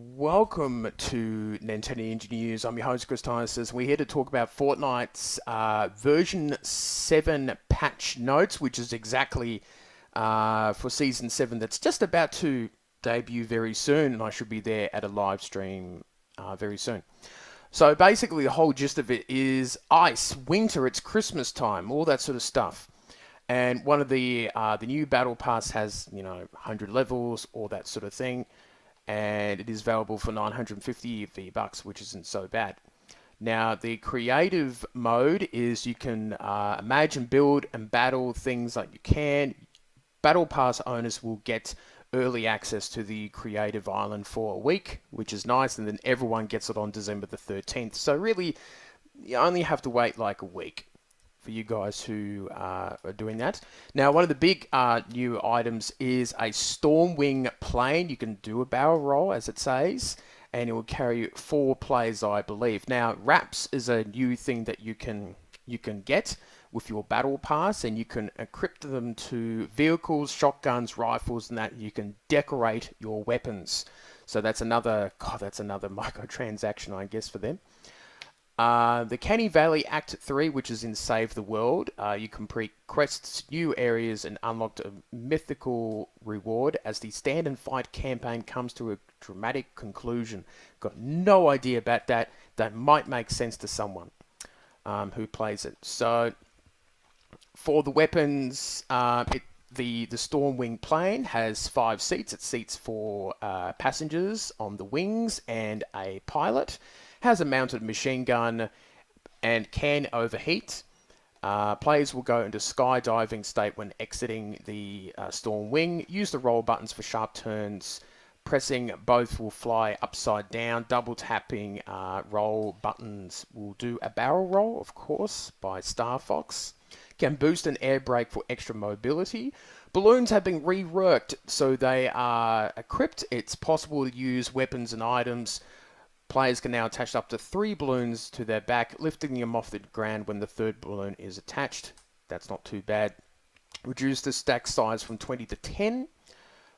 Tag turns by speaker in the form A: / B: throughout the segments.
A: Welcome to Nintendo Engineers. I'm your host, Chris Tyson. We're here to talk about Fortnite's version 7 patch notes, which is exactly for Season 7 that's just about to debut very soon, and I should be there at a live stream very soon. So basically, the whole gist of it is ice, winter, it's Christmas time, all that sort of stuff. And one of the new battle pass has 100 levels, all that sort of thing, and it is available for 950 V-Bucks, which isn't so bad. Now, the creative mode is you can imagine, build, and battle things like you can. Battle Pass owners will get early access to the creative island for a week, which is nice, and then everyone gets it on December the 13th. So really, you only have to wait like a week for you guys who are doing that. Now, one of the big new items is a Stormwing plane. You can do a barrel roll, as it says, and it will carry 4 players, I believe. Now, wraps is a new thing that you can get with your battle pass, and you can equip them to vehicles, shotguns, rifles, and that you can decorate your weapons. So that's another microtransaction, I guess, for them. The Canny Valley Act 3, which is in Save the World, you complete quests, new areas, and unlocked a mythical reward as the Stand and Fight campaign comes to a dramatic conclusion. Got no idea about that. That might make sense to someone who plays it. So, for the weapons, the Stormwing plane has 5 seats. It seats for passengers on the wings and a pilot. Has a mounted machine gun and can overheat. Players will go into skydiving state when exiting the Stormwing. Use the roll buttons for sharp turns. Pressing both will fly upside down. Double tapping roll buttons will do a barrel roll, of course, by Star Fox. Can boost an air brake for extra mobility. Balloons have been reworked so they are equipped. It's possible to use weapons and items. Players can now attach up to 3 balloons to their back, lifting them off the ground when the third balloon is attached. That's not too bad. Reduce the stack size from 20 to 10.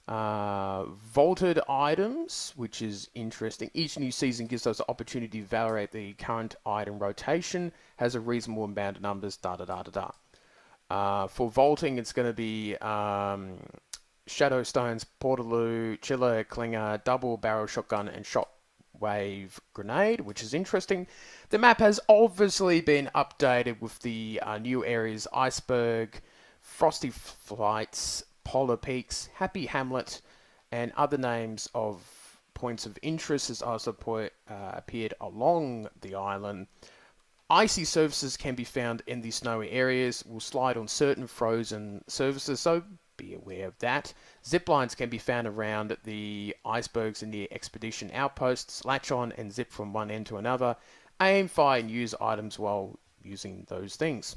A: Vaulted items, which is interesting. Each new season gives us the opportunity to validate the current item rotation, has a reasonable amount of numbers, da da da da da. For vaulting, it's going to be Shadow Stones, Portaloo, Chiller, Clinger, Double Barrel Shotgun, and Shockwave Grenade, which is interesting. The map has obviously been updated with the new areas Iceberg, Frosty Flights, Polar Peaks, Happy Hamlet, and other names of points of interest has also appeared along the island. Icy surfaces can be found in the snowy areas, will slide on certain frozen surfaces, so be aware of that. Zip lines can be found around the icebergs and near expedition outposts. Latch on and zip from one end to another. Aim, fire, and use items while using those things.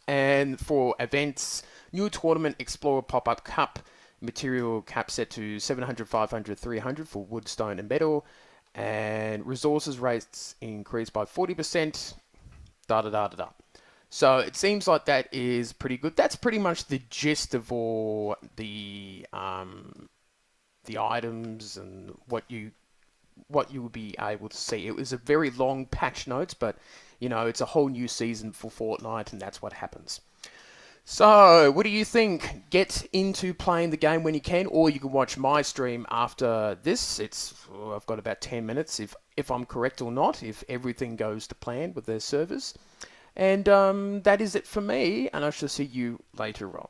A: And for events, new tournament Explorer Pop-Up Cup, material cap set to 700, 500, 300 for wood, stone, and metal. And resources rates increased by 40%, da da da da da. So it seems like that is pretty good. That's pretty much the gist of all the items and what you will be able to see. It was a very long patch notes, but it's a whole new season for Fortnite, and that's what happens. So, what do you think? Get into playing the game when you can, or you can watch my stream after this. I've got about 10 minutes, if I'm correct or not, if everything goes to plan with their servers. And that is it for me, and I shall see you later on.